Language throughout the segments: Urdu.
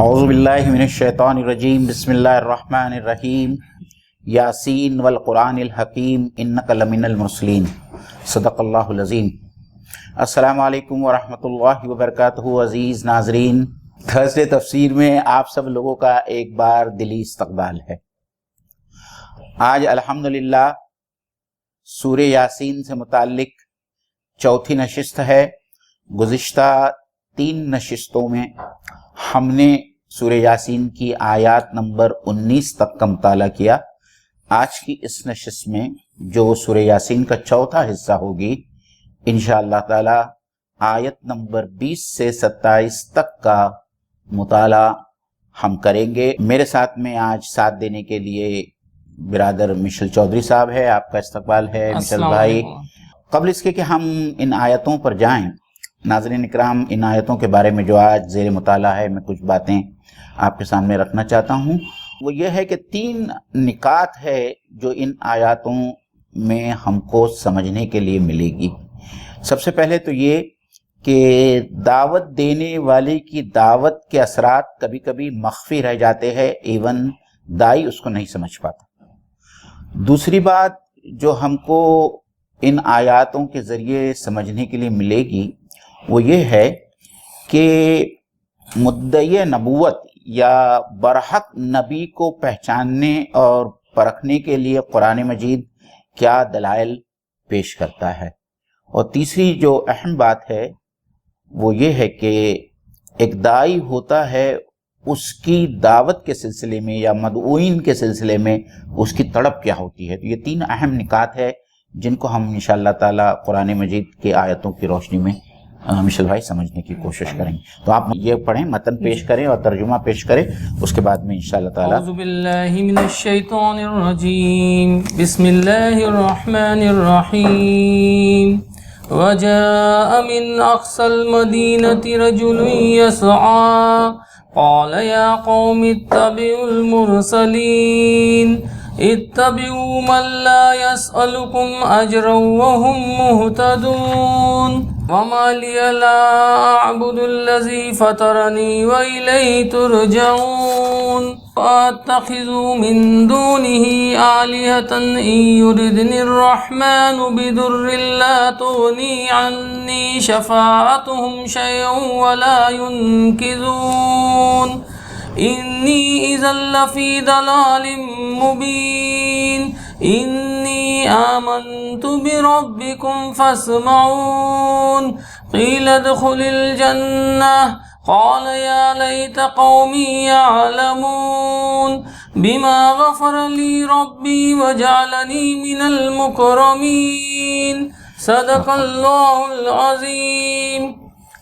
اعوذ باللہ من الشیطان الرجیم بسم اللہ الرحمن الرحیم یاسین والقرآن الحکیم انک لمن المرسلین صدق اللہ العظیم۔ السلام علیکم ورحمۃ اللہ وبرکاتہ۔ عزیز ناظرین، تھرسڈے تفسیر میں آپ سب لوگوں کا ایک بار دلی استقبال ہے۔ آج الحمدللہ سورہ یاسین سے متعلق چوتھی نشست ہے۔ گزشتہ 3 نشستوں میں ہم نے سورہ یاسین کی آیات نمبر 19 تک کا مطالعہ کیا۔ آج کی اس نشست میں جو سورہ یاسین کا چوتھا حصہ ہوگی، انشاءاللہ تعالی آیت نمبر 20 سے 27 تک کا مطالعہ ہم کریں گے۔ میرے ساتھ میں آج ساتھ دینے کے لیے برادر مشل چودھری صاحب ہے۔ آپ کا استقبال ہے مشل بھائی۔ قبل اس کے کہ ہم ان آیتوں پر جائیں، ناظرین اکرام، ان آیتوں کے بارے میں جو آج زیر مطالعہ ہے، میں کچھ باتیں آپ کے سامنے رکھنا چاہتا ہوں۔ وہ یہ ہے کہ 3 نکات ہے جو ان آیاتوں میں ہم کو سمجھنے کے لیے ملے گی۔ سب سے پہلے تو یہ کہ دعوت دینے والے کی دعوت کے اثرات کبھی کبھی مخفی رہ جاتے ہیں، ایون دائی اس کو نہیں سمجھ پاتا۔ دوسری بات جو ہم کو ان آیاتوں کے ذریعے سمجھنے کے لیے ملے گی وہ یہ ہے کہ مدعی نبوت یا برحق نبی کو پہچاننے اور پرکھنے کے لیے قرآن مجید کیا دلائل پیش کرتا ہے۔ اور تیسری جو اہم بات ہے وہ یہ ہے کہ ایک داعی ہوتا ہے، اس کی دعوت کے سلسلے میں یا مدعوین کے سلسلے میں اس کی تڑپ کیا ہوتی ہے۔ تو یہ 3 اہم نکات ہے جن کو ہم انشاءاللہ تعالی قرآن مجید کے آیتوں کی روشنی میں مشل بھائی سمجھنے کی کوشش کریں گے۔ تو آپ یہ پڑھیں، متن پیش کریں اور ترجمہ پیش کریں، اس کے بعد میں انشاءاللہ تعالی۔ اعوذ باللہ من الشیطان الرجیم، بسم اللہ الرحمن الرحیم۔ وجاء من اقصى المدینة رجل يسعى قال یا قوم اتبعوا المرسلین اتبعوا من لا يسألكم اجرا وهم مهتدون وما لي لا اعبد الذي فطرني وإليه ترجعون واتخذ من دونه آلهة إن يردني الرحمن بضر لا تغني عني شفاعتهم شيئا ولا ينقذون إني إذا لفي ضلال مبين إني آمنت بربكم فاسمعون قيل ادخل الجنة قال يا ليت قومي يعلمون بما غفر لي ربي وجعلني من المكرمين صدق اللہ العظیم۔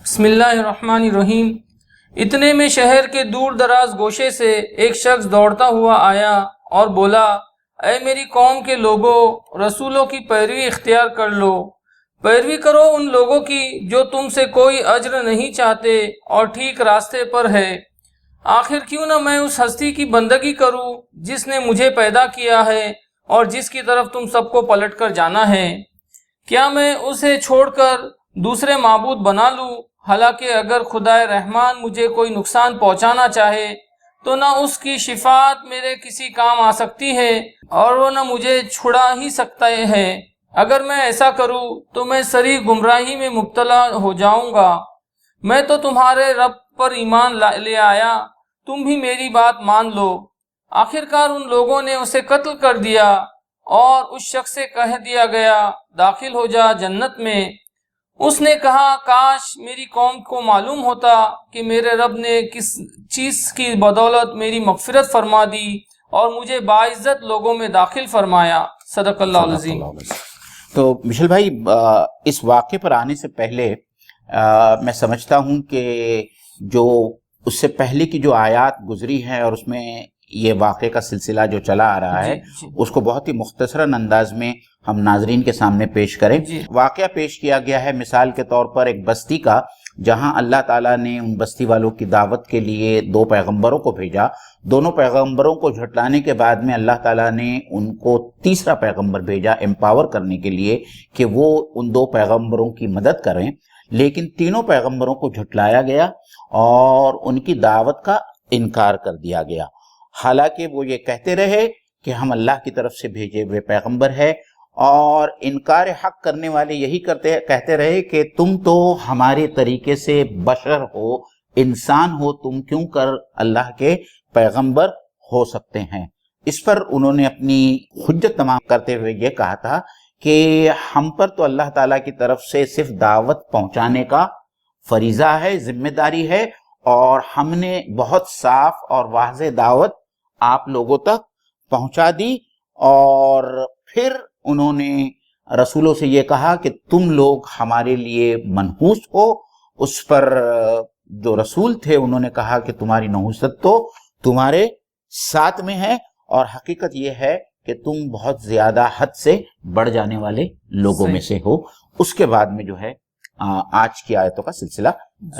بسم اللہ الرحمن الرحیم۔ اتنے میں شہر کے دور دراز گوشے سے ایک شخص دوڑتا ہوا آیا اور بولا، اے میری قوم کے لوگوں، رسولوں کی پیروی اختیار کر لو، پیروی کرو ان لوگوں کی جو تم سے کوئی اجر نہیں چاہتے اور ٹھیک راستے پر ہے۔ آخر کیوں نہ میں اس ہستی کی بندگی کروں جس نے مجھے پیدا کیا ہے اور جس کی طرف تم سب کو پلٹ کر جانا ہے؟ کیا میں اسے چھوڑ کر دوسرے معبود بنا لوں؟ حالانکہ اگر خدائے رحمان مجھے کوئی نقصان پہنچانا چاہے تو نہ اس کی شفاعت میرے کسی کام آ سکتی ہے اور وہ نہ مجھے چھڑا ہی سکتا ہے۔ اگر میں ایسا کروں تو میں سری گمراہی میں مبتلا ہو جاؤں گا۔ میں تو تمہارے رب پر ایمان لے آیا، تم بھی میری بات مان لو۔ آخرکار ان لوگوں نے اسے قتل کر دیا اور اس شخص سے کہہ دیا گیا، داخل ہو جا جنت میں۔ اس نے کہا، کاش میری قوم کو معلوم ہوتا کہ میرے رب نے کس چیز کی بدولت میری مغفرت فرما دی اور مجھے باعزت لوگوں میں داخل فرمایا۔ صدق اللہ العظیم۔ تو مشل بھائی، اس واقعے پر آنے سے پہلے میں سمجھتا ہوں کہ جو اس سے پہلے کی جو آیات گزری ہیں اور اس میں یہ واقعے کا سلسلہ جو چلا آ رہا ہے اس کو بہت ہی مختصراً انداز میں ہم ناظرین کے سامنے پیش کریں۔ واقعہ پیش کیا گیا ہے مثال کے طور پر ایک بستی کا، جہاں اللہ تعالیٰ نے ان بستی والوں کی دعوت کے لیے 2 پیغمبروں کو بھیجا۔ دونوں پیغمبروں کو جھٹلانے کے بعد میں اللہ تعالیٰ نے ان کو تیسرا پیغمبر بھیجا امپاور کرنے کے لیے کہ وہ ان 2 پیغمبروں کی مدد کریں، لیکن تینوں پیغمبروں کو جھٹلایا گیا اور ان کی دعوت کا انکار کر دیا گیا، حالانکہ وہ یہ کہتے رہے کہ ہم اللہ کی طرف سے بھیجے ہوئے پیغمبر ہے، اور انکار حق کرنے والے یہی کہتے رہے کہ تم تو ہمارے طریقے سے بشر ہو، انسان ہو، تم کیوں کر اللہ کے پیغمبر ہو سکتے ہیں۔ اس پر انہوں نے اپنی حجت تمام کرتے ہوئے یہ کہا تھا کہ ہم پر تو اللہ تعالیٰ کی طرف سے صرف دعوت پہنچانے کا فریضہ ہے، ذمہ داری ہے، اور ہم نے بہت صاف اور واضح دعوت آپ لوگوں تک پہنچا دی۔ اور پھر انہوں نے رسولوں سے یہ کہا کہ تم لوگ ہمارے لیے منحوس ہو۔ اس پر جو رسول تھے انہوں نے کہا کہ تمہاری نحوست تو تمہارے ساتھ میں ہے، اور حقیقت یہ ہے کہ تم بہت زیادہ حد سے بڑھ جانے والے لوگوں میں سے ہو۔ اس کے بعد میں جو ہے آج کی آیتوں کا سلسلہ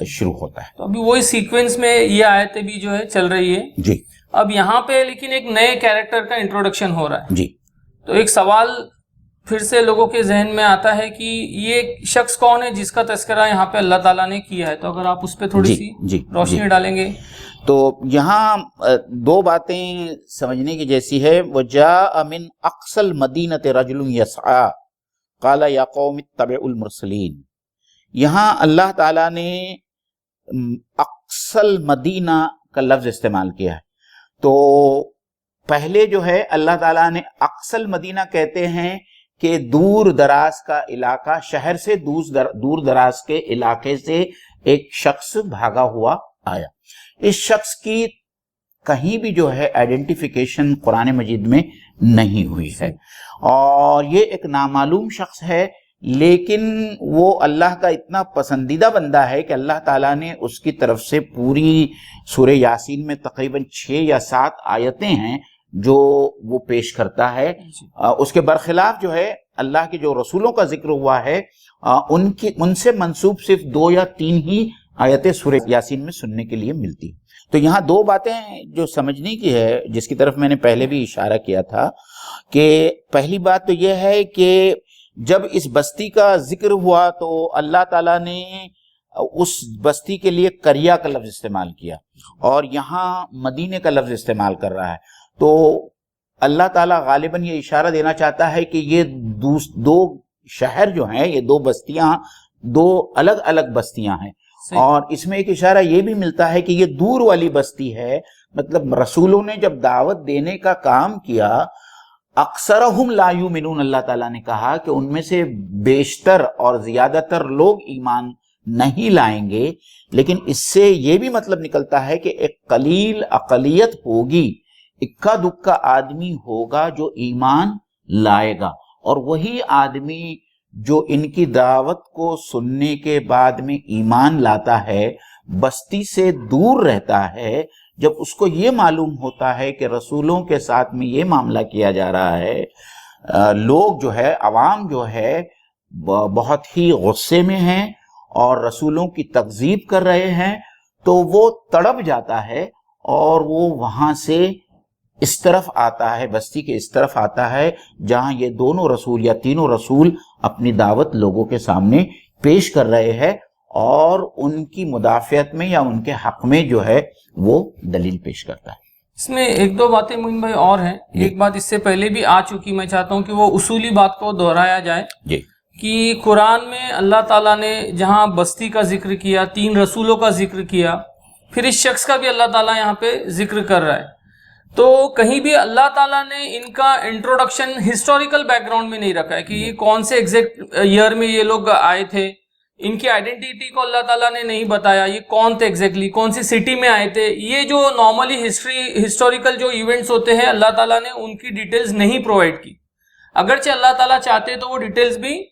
شروع ہوتا ہے۔ تو ابھی وہی سیکوینس میں یہ آیتیں بھی جو ہے چل رہی ہے جی۔ اب یہاں پہ لیکن ایک نئے کیریکٹر کا انٹروڈکشن ہو رہا ہے۔ جی۔ تو ایک سوال پھر سے لوگوں کے ذہن میں آتا ہے کہ یہ شخص کون ہے جس کا تذکرہ یہاں پہ اللہ تعالیٰ نے کیا ہے؟ تو اگر آپ اس پہ تھوڑی سی روشنی ڈالیں گے تو یہاں دو باتیں سمجھنے کی جیسی ہے۔ وَجَاءَ مِنْ أَقْصَى الْمَدِينَةِ رَجُلٌ يَسْعَىٰ قَالَ يَا قَوْمِ اتَّبِعُوا الْمُرْسَلِينَ۔ یہاں اللہ تعالیٰ نے اقصى المدینہ کا لفظ استعمال کیا ہے۔ تو پہلے جو ہے اللہ تعالیٰ نے اقصى المدینہ کہتے ہیں کہ دور دراز کا علاقہ، شہر سے دور دراز کے علاقے سے ایک شخص بھاگا ہوا آیا۔ اس شخص کی کہیں بھی جو ہے آئیڈینٹیفیکیشن قرآن مجید میں نہیں ہوئی ہے، اور یہ ایک نامعلوم شخص ہے، لیکن وہ اللہ کا اتنا پسندیدہ بندہ ہے کہ اللہ تعالیٰ نے اس کی طرف سے پوری سورہ یاسین میں تقریباً 6 یا 7 آیتیں ہیں جو وہ پیش کرتا ہے۔ اس کے برخلاف جو ہے اللہ کے جو رسولوں کا ذکر ہوا ہے ان سے منسوب صرف 2 یا 3 ہی آیتیں سورہ یاسین میں سننے کے لیے ملتی۔ تو یہاں دو باتیں جو سمجھنے کی ہے، جس کی طرف میں نے پہلے بھی اشارہ کیا تھا، کہ پہلی بات تو یہ ہے کہ جب اس بستی کا ذکر ہوا تو اللہ تعالیٰ نے اس بستی کے لیے قریہ کا لفظ استعمال کیا، اور یہاں مدینے کا لفظ استعمال کر رہا ہے۔ تو اللہ تعالیٰ غالباً یہ اشارہ دینا چاہتا ہے کہ یہ دو شہر جو ہیں، یہ 2 بستیاں 2 الگ الگ بستیاں ہیں، اور اس میں ایک اشارہ یہ بھی ملتا ہے کہ یہ دور والی بستی ہے۔ مطلب رسولوں نے جب دعوت دینے کا کام کیا، اکثرہم لا یؤمنون، اللہ تعالیٰ نے کہا کہ ان میں سے بیشتر اور زیادہ تر لوگ ایمان نہیں لائیں گے، لیکن اس سے یہ بھی مطلب نکلتا ہے کہ ایک قلیل اقلیت ہوگی، اکا دکا آدمی ہوگا جو ایمان لائے گا، اور وہی آدمی جو ان کی دعوت کو سننے کے بعد میں ایمان لاتا ہے، بستی سے دور رہتا ہے، جب اس کو یہ معلوم ہوتا ہے کہ رسولوں کے ساتھ میں یہ معاملہ کیا جا رہا ہے، لوگ جو ہے، عوام جو ہے بہت ہی غصے میں ہیں اور رسولوں کی تکذیب کر رہے ہیں، تو وہ تڑپ جاتا ہے اور وہ وہاں سے اس طرف آتا ہے، بستی کے اس طرف آتا ہے جہاں یہ دونوں رسول یا تینوں رسول اپنی دعوت لوگوں کے سامنے پیش کر رہے ہیں، اور ان کی مدافعت میں یا ان کے حق میں جو ہے وہ دلیل پیش کرتا ہے۔ اس میں 1-2 باتیں معین بھائی اور ہیں۔ ایک بات اس سے پہلے بھی آ چکی، میں چاہتا ہوں کہ وہ اصولی بات کو دہرایا جائے جی، کہ قرآن میں اللہ تعالیٰ نے جہاں بستی کا ذکر کیا، 3 رسولوں کا ذکر کیا، پھر اس شخص کا بھی اللہ تعالیٰ یہاں پہ ذکر کر رہا ہے، تو کہیں بھی اللہ تعالیٰ نے ان کا انٹروڈکشن ہسٹوریکل بیک گراؤنڈ میں نہیں رکھا ہے کہ یہ کون سے ایگزیکٹ ایئر میں یہ لوگ آئے تھے، ان کی آئیڈینٹی کو اللہ تعالیٰ نے نہیں بتایا، یہ کون تھے ایگزیکٹلی، کون سی سٹی میں آئے تھے۔ یہ جو نارملی ہسٹوریکل جو ایونٹس ہوتے ہیں، اللہ تعالیٰ نے ان کی ڈیٹیلز نہیں پرووائڈ کی، اگرچہ اللہ تعالیٰ چاہتے تو وہ ڈیٹیلز بھی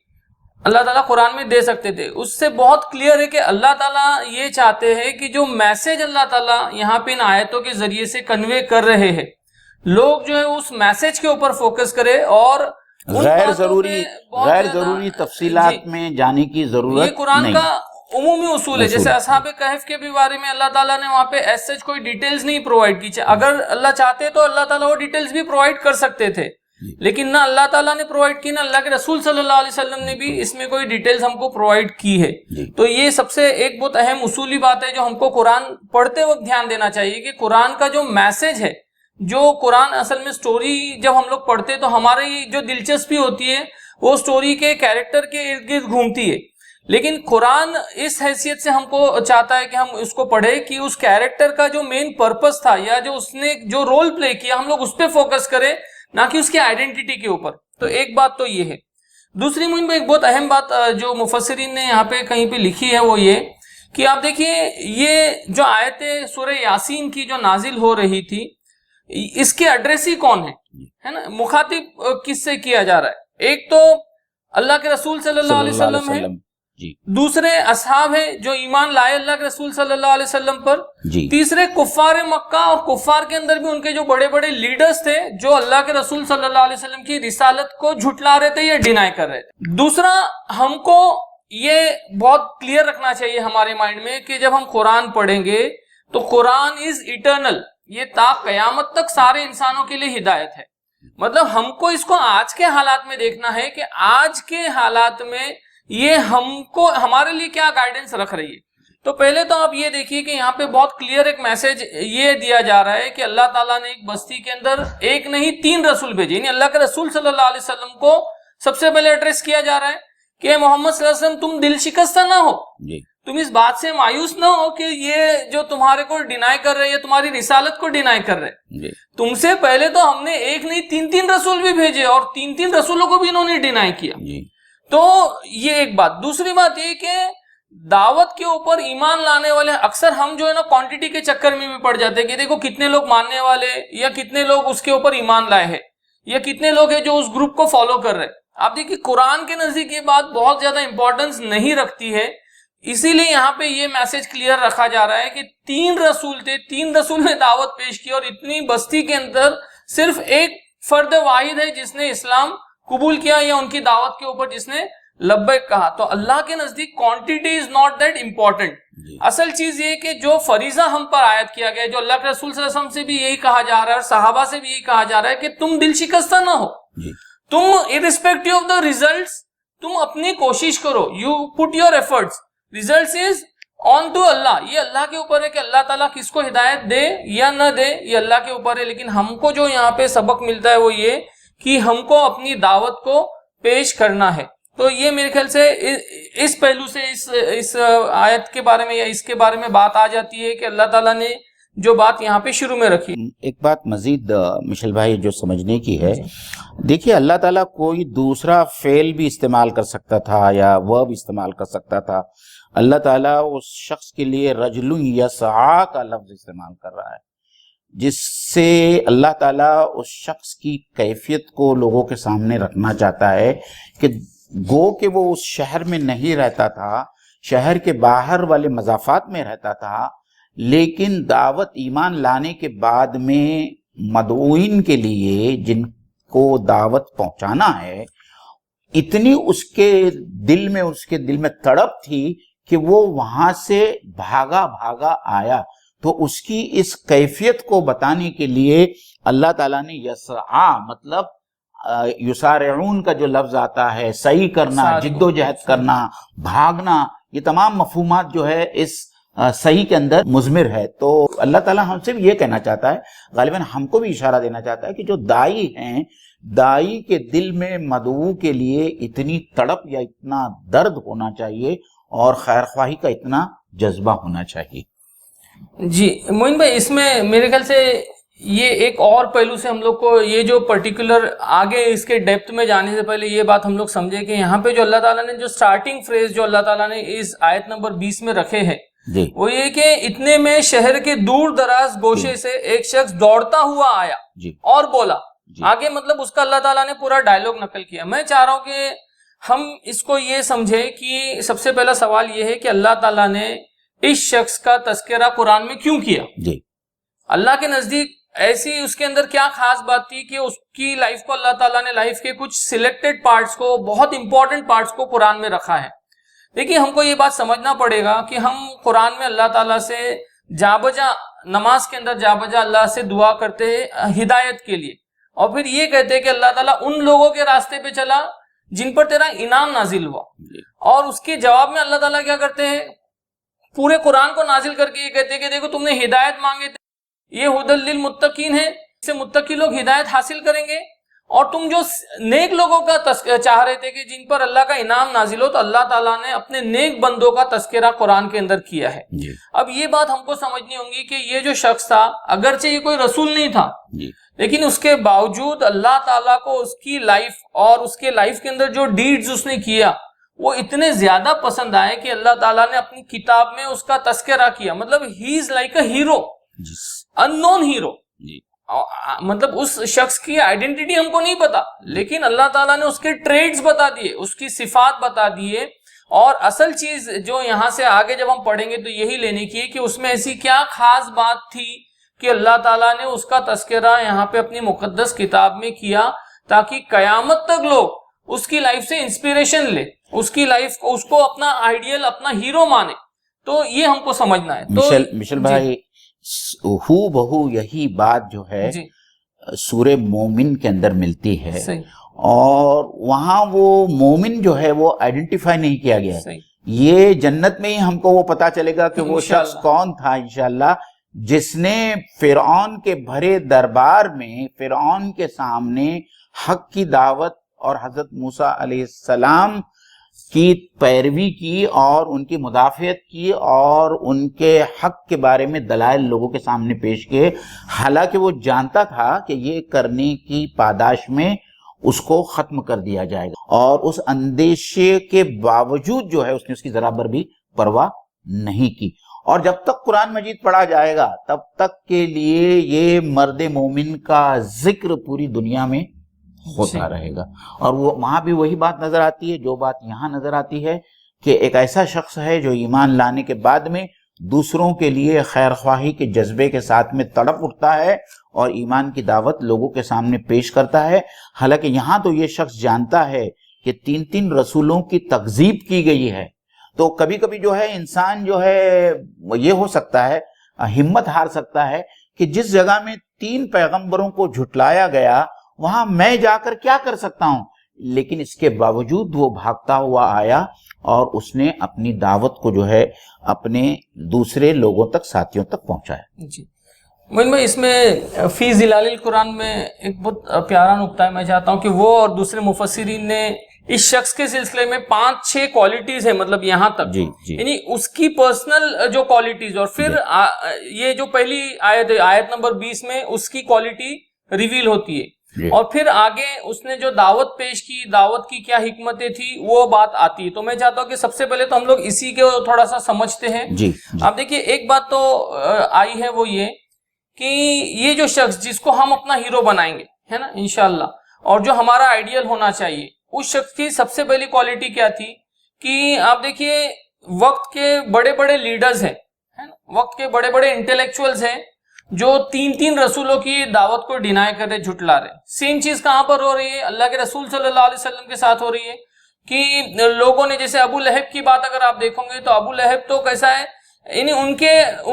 اللہ تعالیٰ قرآن میں دے سکتے تھے۔ اس سے بہت کلیئر ہے کہ اللہ تعالیٰ یہ چاہتے ہیں کہ جو میسج اللہ تعالیٰ یہاں پہ ان آیتوں کے ذریعے سے کنوے کر رہے ہیں، لوگ جو ہے اس میسج کے اوپر فوکس کرے اور غیر ضروری تفصیلات میں جانے کی ضرورت نہیں۔ یہ قرآن کا عمومی اصول ہے۔ جیسے اصحاب کہف کے بھی بارے میں اللہ تعالیٰ نے وہاں پہ ایسے کوئی ڈیٹیلز نہیں پرووائڈ کی، اگر اللہ چاہتے تو اللہ تعالیٰ وہ ڈیٹیلز بھی پرووائڈ کر سکتے تھے، لیکن نہ اللہ تعالیٰ نے پرووائڈ کی، نہ اللہ کے رسول صلی اللہ علیہ وسلم نے بھی اس میں کوئی ڈیٹیلز ہم کو پرووائڈ کی ہے. تو یہ سب سے ایک بہت اہم اصولی بات ہے جو ہم کو قرآن پڑھتے وقت دھیان دینا چاہیے کہ قرآن کا جو میسج ہے، جو قرآن اصل میں سٹوری جب ہم لوگ پڑھتے تو ہماری جو دلچسپی ہوتی ہے وہ سٹوری کے کیریکٹر کے ارد گرد گھومتی ہے، لیکن قرآن اس حیثیت سے ہم کو چاہتا ہے کہ ہم اس کو پڑھیں کہ اس کیریکٹر کا جو مین پرپس تھا یا جو اس نے جو رول پلے کیا ہم لوگ اس پہ فوکس کریں، نہ کہ اس کی آئیڈینٹی کے اوپر. تو ایک بات تو یہ ہے. دوسری مہم میں ایک بہت اہم بات جو مفسرین نے یہاں پہ کہیں پہ لکھی ہے وہ یہ کہ آپ دیکھیے یہ جو آیت سورہ یاسین کی جو نازل ہو رہی تھی اس کے ایڈریسی کون ہے نا، مخاطب کس سے کیا جا رہا ہے؟ ایک تو اللہ کے رسول صلی اللہ علیہ وسلم ہے، دوسرے اصحاب ہے جو ایمان لائے اللہ کے رسول صلی اللہ علیہ وسلم پر، تیسرے کفار مکہ، اور کفار کے اندر بھی ان کے جو بڑے بڑے لیڈرز تھے جو اللہ کے رسول صلی اللہ علیہ وسلم کی رسالت کو جھٹلا رہے تھے یا ڈینائی کر رہے تھے. دوسرا ہم کو یہ بہت کلیئر رکھنا چاہیے ہمارے مائنڈ میں کہ جب ہم قرآن پڑھیں گے تو قرآن از ایٹرنل، یہ تا قیامت تک سارے انسانوں کے لیے ہدایت ہے. مطلب ہم کو اس کو آج کے حالات میں دیکھنا ہے کہ آج کے حالات میں یہ ہم کو ہمارے لیے کیا گائیڈنس رکھ رہی ہے. تو پہلے تو آپ یہ دیکھیے کہ یہاں پہ بہت کلیئر ایک میسج یہ دیا جا رہا ہے کہ اللہ تعالیٰ نے ایک بستی کے اندر ایک نہیں 3 رسول بھیجے، یعنی اللہ کے رسول صلی اللہ علیہ وسلم کو سب سے پہلے ایڈریس کیا جا رہا ہے کہ محمد صلی اللہ علیہ وسلم تم دل شکستہ نہ ہو، تم اس بات سے مایوس نہ ہو کہ یہ جو تمہارے کو ڈینائی کر رہے ہیں تمہاری رسالت کو ڈینائی کر رہے، تم سے پہلے تو ہم نے ایک نہیں 3 رسول بھی بھیجے اور 3 رسولوں کو بھی انہوں نے ڈینائی کیا. تو یہ ایک بات. دوسری بات یہ کہ دعوت کے اوپر ایمان لانے والے اکثر ہم جو ہے نا کوانٹٹی کے چکر میں بھی پڑ جاتے ہیں کہ دیکھو کتنے لوگ ماننے والے یا کتنے لوگ اس کے اوپر ایمان لائے ہیں یا کتنے لوگ ہیں جو اس گروپ کو فالو کر رہے. آپ دیکھیے قرآن کے نزدیک یہ بات بہت زیادہ امپورٹنس نہیں رکھتی ہے، اسی لیے یہاں پہ یہ میسج کلیئر رکھا جا رہا ہے کہ 3 رسول تھے، 3 رسول نے دعوت پیش کی اور اتنی بستی کے اندر صرف ایک فرد واحد ہے جس نے اسلام قبول کیا یا ان کی دعوت کے اوپر جس نے لبیک کہا. تو اللہ کے نزدیک quantity is not that important. اصل چیز یہ کہ جو فریضہ ہم پر عائد کیا گیا ہے، جو اللہ کے رسول صلی اللہ علیہ وسلم سے بھی یہی کہا جا رہا ہے اور صحابہ سے بھی یہی کہا جا رہا ہے کہ تم دل شکستہ نہ ہو، تم irrespective of the results تم اپنی کوشش کرو، you put your efforts, results is on to اللہ. یہ اللہ کے اوپر ہے کہ اللہ تعالیٰ کس کو ہدایت دے یا نہ دے، یہ اللہ کے اوپر ہے. لیکن ہم کو جو یہاں پہ سبق ملتا ہے وہ یہ کہ ہم کو اپنی دعوت کو پیش کرنا ہے. تو یہ میرے خیال سے اس پہلو سے اس آیت کے بارے میں یا اس کے بارے میں بات آ جاتی ہے کہ اللہ تعالیٰ نے جو بات یہاں پہ شروع میں رکھی. ایک بات مزید مشل بھائی جو سمجھنے کی ہے، دیکھیے اللہ تعالیٰ کوئی دوسرا فعل بھی استعمال کر سکتا تھا یا ورب استعمال کر سکتا تھا. اللہ تعالیٰ اس شخص کے لیے رجل یسعی کا لفظ استعمال کر رہا ہے، جس سے اللہ تعالیٰ اس شخص کی کیفیت کو لوگوں کے سامنے رکھنا چاہتا ہے کہ گو کہ وہ اس شہر میں نہیں رہتا تھا، شہر کے باہر والے مضافات میں رہتا تھا، لیکن دعوت ایمان لانے کے بعد میں مدعوین کے لیے جن کو دعوت پہنچانا ہے، اتنی اس کے دل میں تڑپ تھی کہ وہ وہاں سے بھاگا آیا. تو اس کی اس کیفیت کو بتانے کے لیے اللہ تعالیٰ نے یسعی مطلب یسارعون کا جو لفظ آتا ہے، سعی کرنا، جد و جہد کرنا، بھاگنا، یہ تمام مفہومات جو ہے اس صحیح کے اندر مضمر ہے. تو اللہ تعالیٰ ہم سے بھی یہ کہنا چاہتا ہے، غالباً ہم کو بھی اشارہ دینا چاہتا ہے کہ جو دائی ہیں، دائی کے دل میں مدعو کے لیے اتنی تڑپ یا اتنا درد ہونا چاہیے اور خیر خواہی کا اتنا جذبہ ہونا چاہیے. جی معین بھائی، اس میں میرے خیال سے یہ ایک اور پہلو سے ہم لوگ کو یہ جو پرٹیکولر آگے اس کے ڈیپتھ میں جانے سے پہلے یہ بات ہم لوگ سمجھے کہ یہاں پہ جو اللہ تعالیٰ نے جو سٹارٹنگ فریز جو اللہ تعالیٰ نے اس آیت نمبر 20 میں رکھے ہیں وہ یہ کہ اتنے میں شہر کے دور دراز گوشے سے ایک شخص دوڑتا ہوا آیا اور بولا. آگے مطلب اس کا اللہ تعالیٰ نے پورا ڈائلوگ نقل کیا. میں چاہ رہا ہوں کہ ہم اس کو یہ سمجھے کہ سب سے پہلا سوال یہ ہے کہ اللہ تعالیٰ نے اس شخص کا تذکرہ قرآن میں کیوں کیا؟ اللہ کے نزدیک ایسی اس کے اندر کیا خاص بات تھی کہ اس کی لائف کو اللہ تعالیٰ نے لائف کے کچھ سلیکٹڈ پارٹس کو، بہت امپورٹنٹ پارٹس کو قرآن میں رکھا ہے؟ دیکھیے ہم کو یہ بات سمجھنا پڑے گا کہ ہم قرآن میں اللہ تعالیٰ سے جا بجا نماز کے اندر جا بجا اللہ سے دعا کرتے ہیں ہدایت کے لیے. اور پھر یہ کہتے کہ اللہ تعالیٰ ان لوگوں کے راستے پہ چلا جن پر تیرا انعام نازل ہوا، اور اس کے جواب میں اللہ تعالیٰ کیا کرتے ہیں، پورے قرآن کو نازل کر کے یہ کہتے ہیں کہ دیکھو تم نے ہدایت مانگے تھے، یہ ہدی للمتقین ہے، اس سے متقی لوگ ہدایت حاصل کریں گے، اور تم جو نیک لوگوں کا چاہ رہے تھے کہ جن پر اللہ کا انعام نازل ہو، تو اللہ تعالیٰ نے اپنے نیک بندوں کا تذکرہ قرآن کے اندر کیا ہے۔ اب یہ بات ہم کو سمجھنی ہوگی کہ یہ جو شخص تھا، اگرچہ یہ کوئی رسول نہیں تھا، لیکن اس کے باوجود اللہ تعالیٰ کو اس کی لائف اور اس کے لائف کے اندر جو ڈیڈز اس نے کیا وہ اتنے زیادہ پسند آئے کہ اللہ تعالیٰ نے اپنی کتاب میں اس کا تذکرہ کیا۔ مطلب he is like a hero, unknown hero, مطلب اس شخص کی آئیڈینٹی ہم کو نہیں پتا، لیکن اللہ تعالیٰ نے اس کے ٹریڈز بتا دیے، اس کی صفات بتا دیے، اور اصل چیز جو یہاں سے آگے جب ہم پڑھیں گے تو یہی لینے کی ہے کہ اس میں ایسی کیا خاص بات تھی کہ اللہ تعالیٰ نے اس کا تذکرہ یہاں پہ اپنی مقدس کتاب میں کیا، تاکہ قیامت تک لوگ اس کی لائف سے انسپیریشن لے، اس کی لائف کو، اس کو اپنا آئیڈیل، اپنا ہیرو مانے۔ تو یہ ہم کو سمجھنا ہے۔ تو مشل بھائی، ہو بہو یہی بات جو ہے سورہ مومن کے اندر ملتی ہے، اور وہاں وہ مومن جو ہے وہ آئیڈینٹیفائی نہیں کیا گیا ہے۔ یہ جنت میں ہی ہم کو وہ پتا چلے گا کہ وہ شخص کون تھا انشاءاللہ، جس نے فرعون کے بھرے دربار میں فرعون کے سامنے حق کی دعوت اور حضرت موسیٰ علیہ السلام کی پیروی کی اور ان کی مدافعت کی اور ان کے حق کے بارے میں دلائل لوگوں کے سامنے پیش کیے، حالانکہ وہ جانتا تھا کہ یہ کرنے کی پاداش میں اس کو ختم کر دیا جائے گا، اور اس اندیشے کے باوجود جو ہے اس نے اس کی ذرا بر بھی پرواہ نہیں کی۔ اور جب تک قرآن مجید پڑھا جائے گا تب تک کے لیے یہ مرد مومن کا ذکر پوری دنیا میں ہوتا رہے گا، اور وہ وہاں بھی وہی بات نظر آتی ہے جو بات یہاں نظر آتی ہے، کہ ایک ایسا شخص ہے جو ایمان لانے کے بعد میں دوسروں کے لیے خیر خواہی کے جذبے کے ساتھ میں تڑپ اٹھتا ہے اور ایمان کی دعوت لوگوں کے سامنے پیش کرتا ہے۔ حالانکہ یہاں تو یہ شخص جانتا ہے کہ 3 رسولوں کی تکذیب کی گئی ہے، تو کبھی کبھی جو ہے انسان جو ہے یہ ہو سکتا ہے، ہمت ہار سکتا ہے کہ جس جگہ میں 3 پیغمبروں کو جھٹلایا گیا وہاں میں جا کر کیا کر سکتا ہوں، لیکن اس کے باوجود وہ بھاگتا ہوا آیا اور اس نے اپنی دعوت کو جو ہے اپنے دوسرے لوگوں تک، ساتھیوں تک پہنچایا۔ جی موین بھائی، اس میں فی ظلال القرآن میں ایک بہت پیارا نقطہ ہے، میں چاہتا ہوں کہ وہ اور دوسرے مفسرین نے اس شخص کے سلسلے میں 5-6 کوالٹیز ہیں، مطلب یہاں تک یعنی اس کی پرسنل جو کوالٹیز، اور پھر یہ جو پہلی آیت ہے، آیت نمبر 20 میں اس کی کوالٹی ریویل ہوتی ہے، اور پھر آگے اس نے جو دعوت پیش کی، دعوت کی کیا حکمتیں تھی، وہ بات آتی ہے۔ تو میں چاہتا ہوں کہ سب سے پہلے تو ہم لوگ اسی کو تھوڑا سا سمجھتے ہیں۔ آپ دیکھیے، ایک بات تو آئی ہے، وہ یہ کہ یہ جو شخص جس کو ہم اپنا ہیرو بنائیں گے، ہے نا انشاءاللہ، اور جو ہمارا آئیڈیل ہونا چاہیے، اس شخص کی سب سے پہلی کوالٹی کیا تھی کہ آپ دیکھیے وقت کے بڑے بڑے لیڈرز ہیں، وقت کے بڑے بڑے انٹلیکچوئلز ہیں جو 3 رسولوں کی دعوت کو ڈینائی کر رہے، جھٹلا رہے۔ سیم چیز کہاں پر ہو رہی ہے؟ اللہ کے رسول صلی اللہ علیہ وسلم کے ساتھ ہو رہی ہے، کہ لوگوں نے، جیسے ابو لہب کی بات اگر آپ دیکھو گے تو ابو لہب تو کیسا ہے، یعنی ان